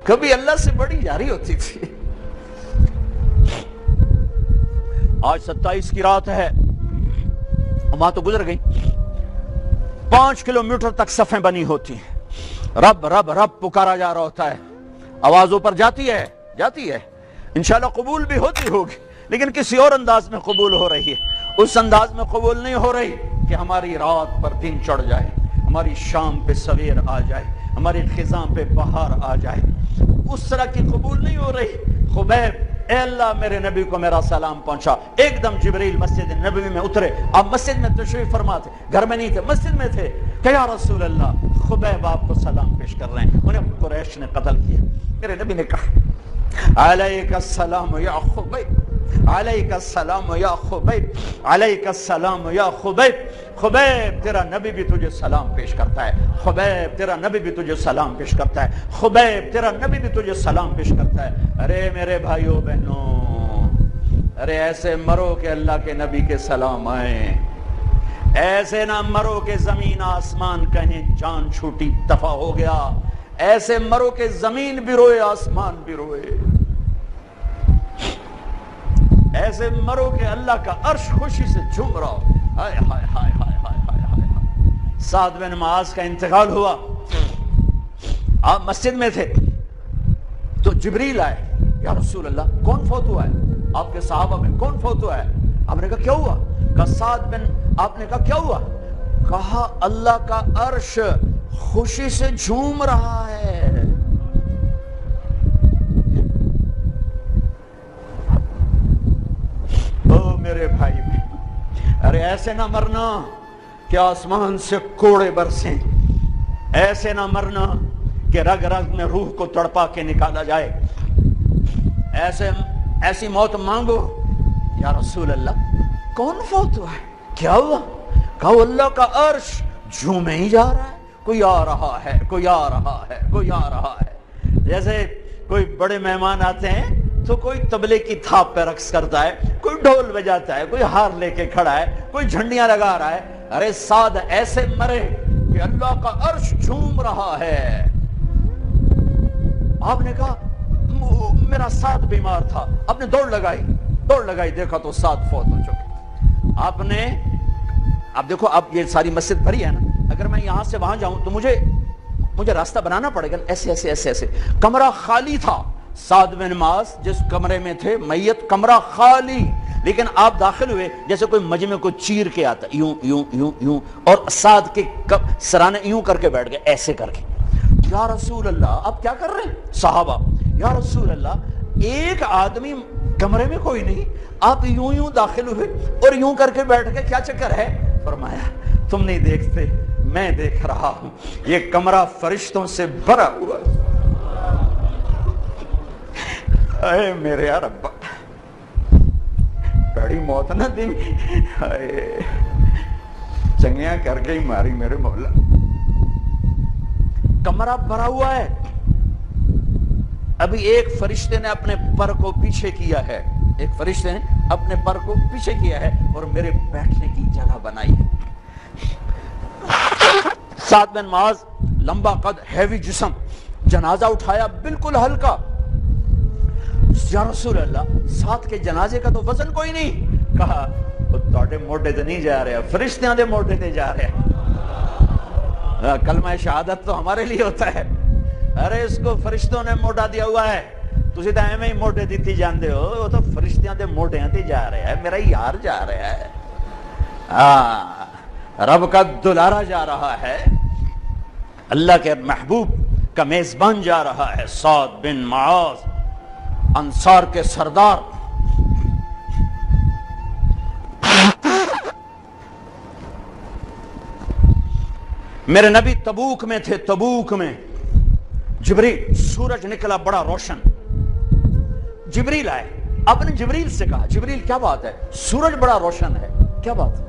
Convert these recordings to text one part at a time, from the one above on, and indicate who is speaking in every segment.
Speaker 1: کبھی اللہ سے بڑی یاری ہوتی تھی. آج 27 کی رات ہے، وہاں تو گزر گئی. 5 کلومیٹر تک صفیں بنی ہوتی ہیں، رب رب رب پکارا جا رہا ہوتا ہے. آواز اوپر جاتی ہے انشاءاللہ قبول بھی ہوتی ہوگی، لیکن کسی اور انداز میں قبول ہو رہی ہے. اس انداز میں قبول نہیں ہو رہی کہ ہماری رات پر دن چڑھ جائے، ہماری شام پہ سویر آ جائے، ہماری خزاں پہ بہار آ جائے. اس طرح کی قبول نہیں ہو رہی. خبیب، اے اللہ میرے نبی کو میرا سلام پہنچا. ایک دم جبریل مسجد نبوی میں اترے. آپ مسجد میں تشریف فرما تھے، گھر میں نہیں تھے، مسجد میں تھے کہ یا رسول اللہ خبیب آپ کو سلام پیش کر رہے ہیں، انہیں قریش نے قتل کیا. میرے نبی نے کہا علیک السلام یا خبیب، علیک السلام یا خبیب، علیک السلام یا خبیب. خبیب تیرا نبی بھی تجھے سلام پیش کرتا ہے، خبیب تیرا نبی بھی تجھے سلام پیش کرتا ہے، خبیب تیرا نبی بھی تجھے سلام پیش کرتا ہے. ارے میرے بھائیوں بہنوں، ارے ایسے مرو کہ اللہ کے نبی کے سلام آئیں. ایسے نہ مرو کہ زمین آسمان کہیں جان چھوٹی دفع ہو گیا. ایسے مرو کہ زمین بھی روئے آسمان بھی روئے. ایسے مرو کہ اللہ کا عرش خوشی سے جھوم رہا ہو. ہائے ہائے ہائے ہائے ہائے ہائے ہائے. سعد بن معاذ کا انتقال ہوا. آپ مسجد میں تھے تو جبریل آئے، یا رسول اللہ کون فوت ہوا ہے؟ آپ کے صحابہ میں کون فوت ہوا ہے؟ آپ نے کہا کیا ہوا؟ کہا سعد بن. آپ نے کہا کیا ہوا؟ کہا اللہ کا عرش خوشی سے جھوم رہا ہے. او میرے بھائی، ارے ایسے نہ مرنا کہ آسمان سے کوڑے برسیں. ایسے نہ مرنا کہ رگ رگ میں روح کو تڑپا کے نکالا جائے. ایسی موت مانگو. یا رسول اللہ کون فوت ہوا ہے؟ کیا ہوا؟ کہا اللہ کا عرش جھومے ہی جا رہا ہے. کوئی آ رہا ہے، کوئی آ رہا ہے، کوئی آ رہا ہے. جیسے کوئی بڑے مہمان آتے ہیں تو کوئی طبلے کی تھاپ پہ رقص کرتا ہے، کوئی ڈھول بجاتا ہے، کوئی ہار لے کے کھڑا ہے، کوئی جھنڈیاں لگا رہا ہے. ارے سعد ایسے مرے کہ اللہ کا عرش جھوم رہا ہے. آپ نے کہا میرا سعد بیمار تھا. آپ نے دوڑ لگائی دیکھا تو سعد فوت ہو چکے. آپ نے اب دیکھو، اب یہ ساری مسجد بھری ہے نا، اگر میں یہاں سے وہاں جاؤں تو مجھے راستہ بنانا پڑے گا. ایسے ایسے ایسے ایسے. کمرہ خالی تھا. سعد بن معاذ جس کمرے میں تھے میت، کمرہ خالی، لیکن آپ داخل ہوئے جیسے کوئی مجمع کو چیر کے آتا، یوں یوں یوں یوں، اور سعد کے سرانے یوں کر کے بیٹھ گئے، ایسے کر کے. یا رسول اللہ آپ کیا کر رہے ہیں؟ صحابہ، یا رسول اللہ ایک آدمی کمرے میں کوئی نہیں، آپ یوں یوں داخل ہوئے اور یوں کر کے بیٹھ گئے، کیا چکر ہے؟ فرمایا تم نہیں دیکھتے، میں دیکھ رہا ہوں. یہ کمرہ فرشتوں سے بھرا ہوا. اے میرے رب، بڑی موت نہ دی، چنگیاں کر کے ہی ماری میرے مولا. کمرہ بھرا ہوا ہے. ابھی ایک فرشتے نے اپنے پر کو پیچھے کیا ہے، ایک فرشتے نے اپنے پر کو پیچھے کیا ہے اور میرے بیٹھنے کی جگہ بنائی ہے. سعد بن معاذ لمبا قد، ہیوی جسم، جنازہ اٹھایا بالکل ہلکا. یا رسول اللہ ساتھ کے جنازے کا تو وزن کوئی نہیں. کہا تواڈے موڈے تے نہیں جا رہا، فرشتیاں دے موڈے تے جا رہا. کلمہ شہادت تو ہمارے لیے ہوتا ہے. ارے اس کو فرشتوں نے موڈا دیا ہوا ہے، تسی تو ایویں ہی موڈے دیتی جاندے ہو. وہ تو فرشتیاں دے موڈیاں تے جا رہا ہے، میرا یار جا رہا ہے. رب کا دلارا جا رہا ہے، اللہ کے محبوب کا میزبان جا رہا ہے. سعد بن معاذ انصار کے سردار. میرے نبی تبوک میں تھے. تبوک میں جبریل، سورج نکلا بڑا روشن. جبریل آئے. آپ نے جبریل سے کہا جبریل کیا بات ہے؟ سورج بڑا روشن ہے، کیا بات ہے؟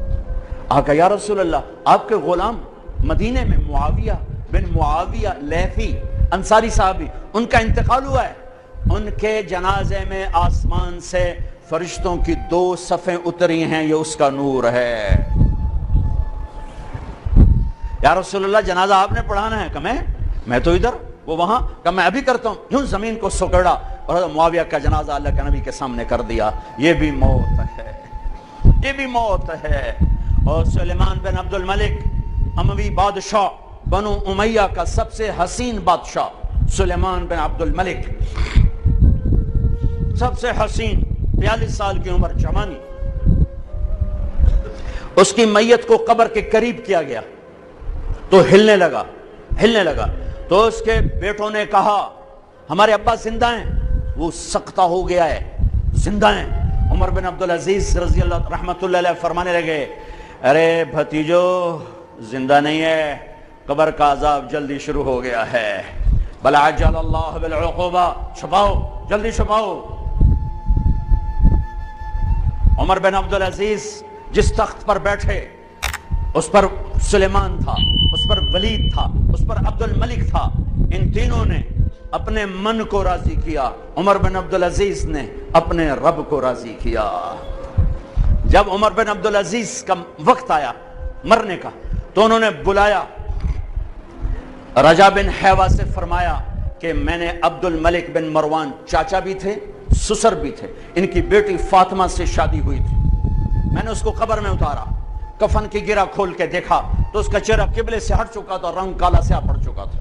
Speaker 1: آپ کہا یا رسول اللہ آپ کے غلام مدینے میں معاویہ بن معاویہ لیثی انصاری صحابی، ان کا انتقال ہوا ہے. ان کے جنازے میں آسمان سے فرشتوں کی 2 صفیں اتری ہیں، یہ اس کا نور ہے. یا رسول اللہ جنازہ آپ نے پڑھانا ہے؟ کہ میں تو ادھر وہ وہاں کہ میں ابھی کرتا ہوں، یوں زمین کو سکڑا اور حضرت معاویہ کا جنازہ اللہ کے نبی کے سامنے کر دیا. یہ بھی موت ہے، یہ بھی موت ہے. اور سلیمان بن عبد الملک اموی بادشاہ بنو امیہ کا سب سے حسین بادشاہ سلیمان بن عبد الملک، سب سے حسین، 42 سال کی عمر، جوانی. اس کی میت کو قبر کے قریب کیا گیا تو ہلنے لگا تو اس کے بیٹوں نے کہا ہمارے ابا زندہ ہیں. وہ سختہ ہو گیا ہے، زندہ ہیں. عمر بن عبدالعزیز رضی اللہ رحمت اللہ علیہ فرمانے لگے ارے بھتیجو زندہ نہیں ہے، قبر کا عذاب جلدی شروع ہو گیا ہے. بل عجل اللہ بالعقوبہ، چھپاؤ جلدی چھپاؤ. عمر بن عبدالعزیز جس تخت پر بیٹھے اس پر سلیمان تھا، اس پر ولید تھا، اس پر عبد الملک تھا. ان تینوں نے اپنے من کو راضی کیا، عمر بن عبدالعزیز نے اپنے رب کو راضی کیا. جب عمر بن عبدالعزیز کا وقت آیا مرنے کا تو انہوں نے بلایا رجا بن حیوہ سے، فرمایا کہ میں نے عبد الملک بن مروان چاچا بھی تھے سسر بھی تھے، ان کی بیٹی فاطمہ سے شادی ہوئی تھی. میں نے اس کو قبر میں اتارا، کفن کی گرہ کھول کے دیکھا تو اس کا چہرہ قبلے سے ہٹ چکا تھا، رنگ کالا سیاہ پڑ چکا تھا.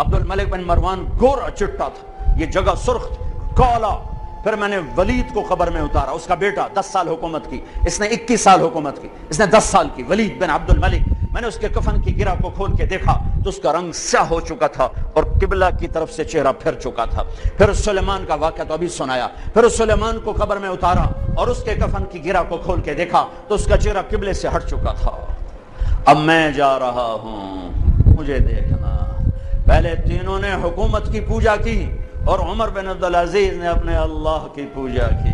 Speaker 1: عبد الملک بن مروان گورا چٹا تھا، یہ جگہ سرخ کالا. پھر میں نے ولید کو قبر میں اتارا، اس کا بیٹا 10 سال حکومت کی، اس نے 21 سال حکومت کی، اس نے 10 سال کی، ولید بن عبد الملک. میں نے اس کے کفن کی گرہ کو کھول کے دیکھا تو اس کا رنگ سیاہ ہو چکا تھا اور قبلہ کی طرف سے چہرہ پھر چکا تھا. پھر سلیمان کا واقعہ تو ابھی سنایا. پھر سلیمان کو قبر میں اتارا اور اس کے کفن کی گرہ کو کھول کے دیکھا تو اس کا چہرہ قبلے سے ہٹ چکا تھا. اب میں جا رہا ہوں، مجھے دیکھنا. پہلے تینوں نے حکومت کی پوجا کی اور عمر بن عبدالعزیز نے اپنے اللہ کی پوجا کی.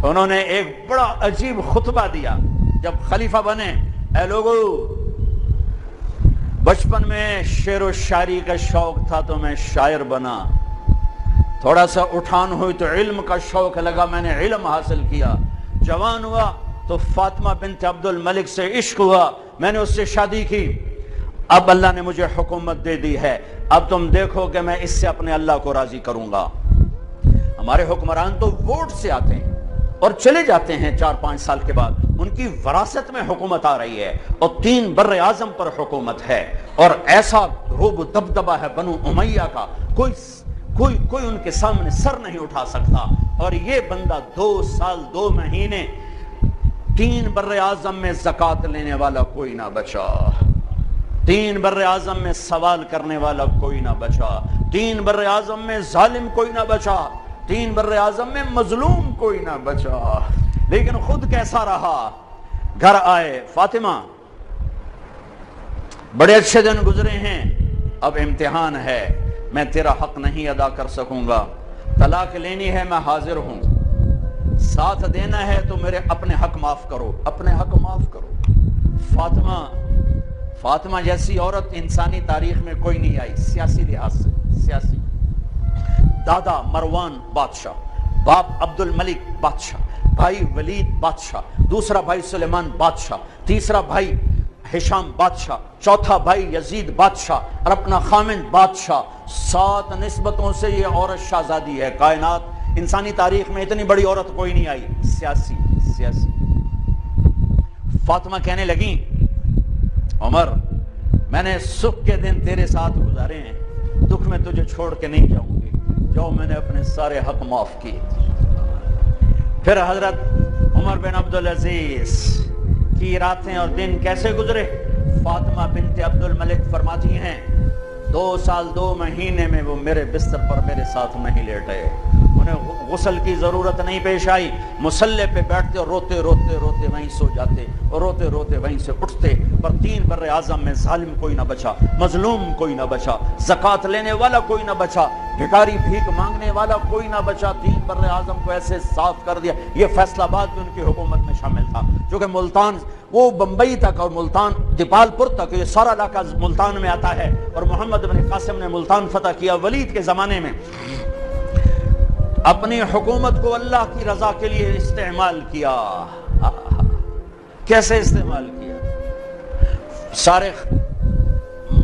Speaker 1: انہوں نے ایک بڑا عجیب خطبہ دیا جب خلیفہ بنے. اے لوگو، بچپن میں شعر و شاعری کا شوق تھا تو میں شاعر بنا، تھوڑا سا اٹھان ہوئی تو علم کا شوق لگا، میں نے علم حاصل کیا. جوان ہوا تو فاطمہ بنت عبد الملک سے عشق ہوا، میں نے اس سے شادی کی. اب اللہ نے مجھے حکومت دے دی ہے، اب تم دیکھو کہ میں اس سے اپنے اللہ کو راضی کروں گا. ہمارے حکمران تو ووٹ سے آتے ہیں اور چلے جاتے ہیں 4-5 سال کے بعد، ان کی وراثت میں حکومت آ رہی ہے اور 3 بر اعظم پر حکومت ہے اور ایسا روب و دبدبہ ہے بنو امیہ کا، کوئی ان کے سامنے سر نہیں اٹھا سکتا. اور یہ بندہ 2 سال 2 مہینے 3 بر اعظم میں زکوٰۃ لینے والا کوئی نہ بچا، 3 بر اعظم میں سوال کرنے والا کوئی نہ بچا، 3 بر اعظم میں ظالم کوئی نہ بچا، 3 بر اعظم میں مظلوم کوئی نہ بچا. لیکن خود کیسا رہا؟ گھر آئے، فاطمہ بڑے اچھے دن گزرے ہیں، اب امتحان ہے، میں تیرا حق نہیں ادا کر سکوں گا، طلاق لینی ہے میں حاضر ہوں، ساتھ دینا ہے تو میرے اپنے حق معاف کرو، اپنے حق معاف کرو. فاطمہ جیسی عورت انسانی تاریخ میں کوئی نہیں آئی، سیاسی لحاظ سے، سیاسی. دادا مروان بادشاہ، باپ عبد الملک بادشاہ، بھائی ولید بادشاہ، دوسرا بھائی سلیمان بادشاہ، تیسرا بھائی ہشام بادشاہ، چوتھا بھائی یزید بادشاہ اور اپنا خامند بادشاہ. 7 نسبتوں سے یہ عورت شہزادی ہے. کائنات انسانی تاریخ میں اتنی بڑی عورت کوئی نہیں آئی، سیاسی. فاطمہ کہنے لگیں عمر، میں نے سکھ کے دن تیرے ساتھ گزارے ہیں، دکھ میں تجھے چھوڑ کے نہیں جاؤں گی، جو میں نے اپنے سارے حق معاف کیے. پھر حضرت عمر بن عبدالعزیز کی راتیں اور دن کیسے گزرے؟ فاطمہ بنت عبد الملک فرماتی ہیں 2 سال 2 مہینے میں وہ میرے بستر پر میرے ساتھ نہیں لیٹے، انہیں غسل کی ضرورت نہیں پیش آئی. مصلے پہ بیٹھتے اور روتے روتے روتے وہیں سو جاتے اور روتے روتے وہیں سے اٹھتے. پر 3 بر اعظم میں ظالم کوئی نہ بچا، مظلوم کوئی نہ بچا، زکوٰۃ لینے والا کوئی نہ بچا، بھکاری بھیک مانگنے والا کوئی نہ بچا. 3 بر اعظم کو ایسے صاف کر دیا. یہ فیصل آباد بھی ان کی حکومت میں شامل تھا، جو کہ ملتان وہ بمبئی تک اور ملتان دیپال پور تک، یہ سارا علاقہ ملتان میں آتا ہے. اور محمد بن قاسم نے ملتان فتح کیا ولید کے زمانے میں. اپنی حکومت کو اللہ کی رضا کے لیے استعمال کیا. کیسے استعمال کیا؟ سارے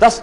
Speaker 1: 10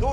Speaker 1: 2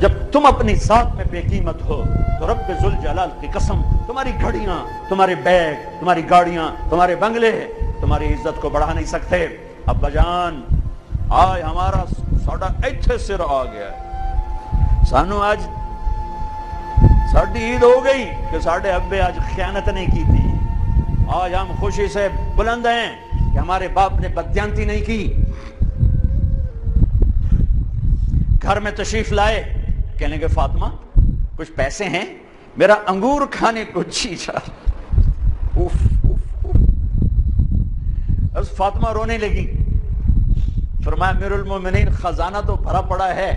Speaker 1: جب تم اپنی ذات میں بے قیمت ہو تو رب ذل جلال کی قسم تمہاری گھڑیاں، تمہارے بیگ، تمہاری گاڑیاں، تمہارے بنگلے تمہاری عزت کو بڑھا نہیں سکتے۔ ابا جان آج ہمارا ساڈا ایتھے سر آ گیا ہے، سانو آج ساڈی عید ہو گئی کہ ساڈے ابے آج خیانت نہیں کی تھی۔ آج ہم خوشی سے بلند ہیں کہ ہمارے باپ نے بددیانتی نہیں کی۔ گھر میں تشریف لائے، کہنے کہ فاطمہ کچھ پیسے ہیں، میرا انگور کھانے کو جی چاہ۔ فاطمہ رونے لگی، فرمایا امیر المومنین خزانہ تو بھرا پڑا ہے،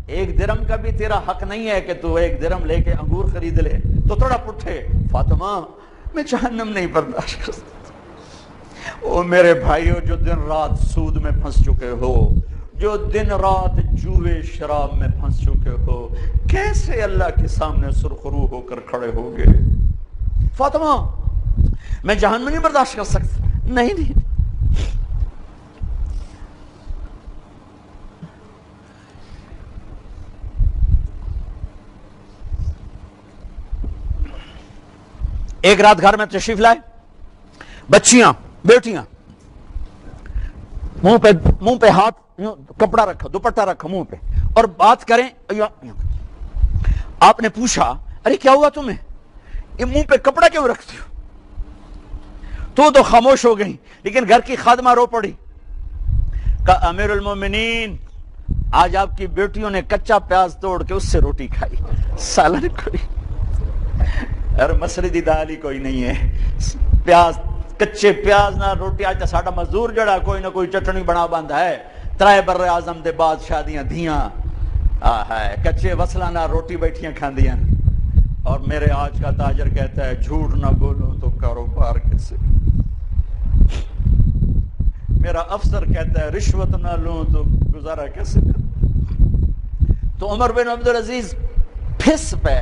Speaker 1: ایک درم کا بھی تیرا حق نہیں ہے کہ تو ایک درم لے کے انگور خرید لے۔ تو تھوڑا پٹھے، فاطمہ میں جہنم نہیں برداشت کر سکتا۔ او میرے بھائیو جو دن رات سود میں پھنس چکے ہو، جو دن رات جوے شراب میں پھنس چکے ہو، کیسے اللہ کے سامنے سرخرو ہو کر کھڑے ہوگے؟ فاطمہ میں جہنم نہیں برداشت کر سکتا۔ نہیں ایک رات گھر میں تشریف لائے، بچیاں بیٹیاں منہ پہ ہاتھ کپڑا رکھا، دوپٹہ رکھا منہ پہ اور بات کریں۔ آپ نے پوچھا ارے کیا ہوا تمہیں، یہ منہ پہ کپڑا کیوں رکھتی ہو؟ تو خاموش ہو گئی، لیکن گھر کی خادمہ رو پڑی، کہا امیر المومنین آج آپ کی بیٹیوں نے کچا پیاز توڑ کے اس سے روٹی کھائی، سالن کوئی اور مسری دی دال ہی کوئی نہیں ہے، پیاز کچے پیاز نہ روٹی۔ آج ساڈا مزدور جڑا کوئی نہ کوئی چٹنی بنا بندا ہے، ترائے بر اعظم دے بعد شادیاں دھیاں کچے وصلہ نہ روٹی بیٹھیاں کھاندیاں۔ اور میرے آج کا تاجر کہتا ہے جھوٹ نہ بولو تو کاروبار کیسے، میرا افسر کہتا ہے رشوت نہ لوں تو گزارا کیسے کروں۔ تو عمر بن عبدالعزیز پھس پہ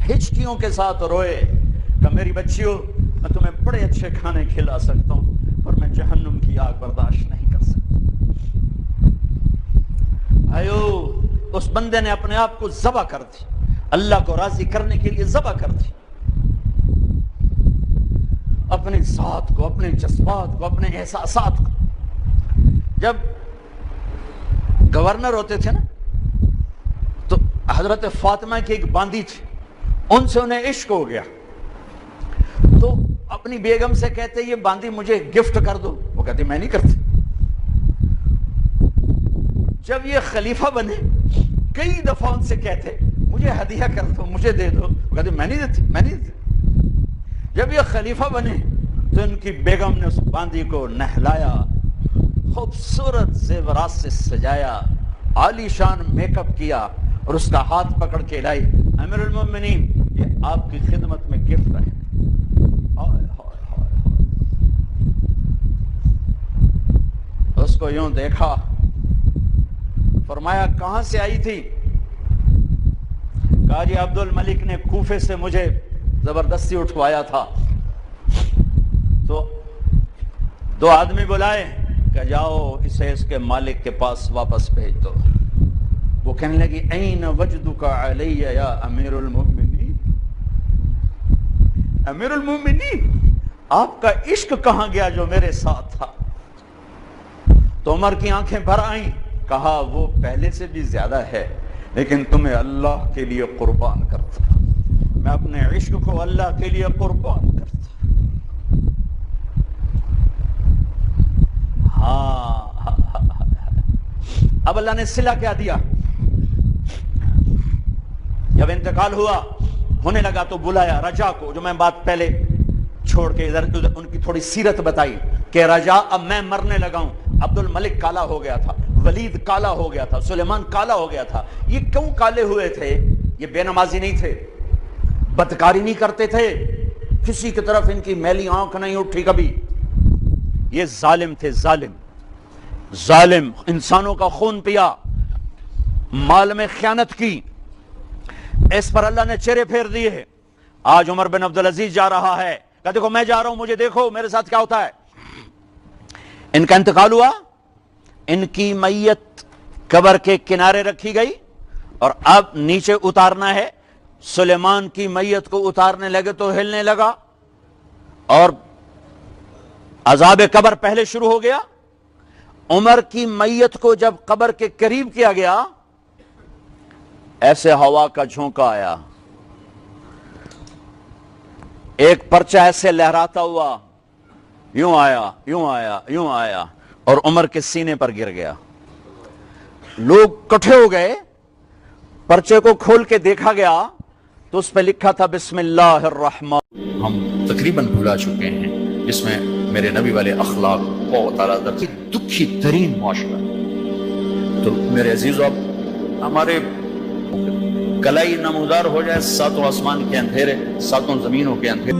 Speaker 1: ہچکیوں کے ساتھ روئے کہ میری بچیوں میں تمہیں بڑے اچھے کھانے کھلا سکتا ہوں پر میں جہنم کی آگ برداشت نہیں کر سکتا۔ آئیو اس بندے نے اپنے آپ کو ذبح کر دی، اللہ کو راضی کرنے کے لیے ذبح کر دی، اپنی ذات کو، اپنے جذبات کو، اپنے احساسات کو۔ جب گورنر ہوتے تھے نا تو حضرت فاطمہ کی ایک باندی تھی، ان سے انہیں عشق ہو گیا تو اپنی بیگم سے کہتے یہ باندی مجھے گفٹ کر دو، وہ کہتے میں نہیں کرتی۔ جب یہ خلیفہ بنے کئی دفعہ ان سے کہتے مجھے ہدیہ کر دو، مجھے دے دو، وہ کہتے میں نہیں دیتی، میں نہیں دیتی۔ جب یہ خلیفہ بنے تو ان کی بیگم نے اس باندی کو نہلایا، خوبصورت زیورات سے سجایا، عالی شان میک اپ کیا اور اس کا ہاتھ پکڑ کے لائی، امیر المومنین یہ آپ کی خدمت میں گفٹ ہے۔ اس کو یوں دیکھا، فرمایا کہاں سے آئی تھی؟ کہا جی عبد الملک نے کوفے سے مجھے زبردستی اٹھوایا تھا۔ تو دو آدمی بلائے کہ جاؤ اسے اس کے مالک کے پاس واپس بھیج دو۔ وہ کہنے لگی این وجدک علی یا امیر المومنین، امیر المومنین آپ کا عشق کہاں گیا جو میرے ساتھ تھا؟ تو عمر کی آنکھیں بھر آئیں، کہا وہ پہلے سے بھی زیادہ ہے لیکن تمہیں اللہ کے لیے قربان کرتا، میں اپنے عشق کو اللہ کے لیے قربان کرتا۔ اب اللہ نے صلہ کیا دیا، جب انتقال ہوا ہونے لگا تو بلایا رجا کو، جو میں بات پہلے چھوڑ کے ادھر ان کی تھوڑی سیرت بتائی کہ رجا اب میں مرنے لگا ہوں، عبد الملک کالا ہو گیا تھا، ولید کالا ہو گیا تھا، سلیمان کالا ہو گیا تھا۔ یہ کیوں کالے ہوئے تھے؟ یہ بے نمازی نہیں تھے، بدکاری نہیں کرتے تھے، کسی کی طرف ان کی میلی آنکھ نہیں اٹھی کبھی، یہ ظالم تھے، ظالم انسانوں کا خون پیا، مال میں خیانت کی، اس پر اللہ نے چہرے پھیر دیے۔ آج عمر بن عبدالعزیز جا رہا ہے کہ دیکھو میں جا رہا ہوں، مجھے دیکھو میرے ساتھ کیا ہوتا ہے۔ ان کا انتقال ہوا، ان کی میت قبر کے کنارے رکھی گئی، اور اب نیچے اتارنا ہے. سلیمان کی میت کو اتارنے لگے تو ہلنے لگا اور عذاب قبر پہلے شروع ہو گیا. عمر کی میت کو جب قبر کے قریب کیا گیا ایسے ہوا کا جھونکا آیا, ایک پرچہ ایسے لہراتا ہوا یوں آیا یوں آیا یوں آیا اور عمر کے سینے پر گر گیا. لوگ کٹھے ہو گئے, پرچے کو کھول کے دیکھا گیا تو اس پہ لکھا تھا بسم اللہ الرحمن. ہم تقریباً بھلا چکے ہیں جس میں میرے نبی والے اخلاق بہت اعلیٰ درجے دکھی ترین معاشرہ. تو میرے عزیزو, اب ہمارے کلائی نمودار ہو جائے ساتوں آسمان کے اندھیرے, ساتوں زمینوں کے اندھیرے.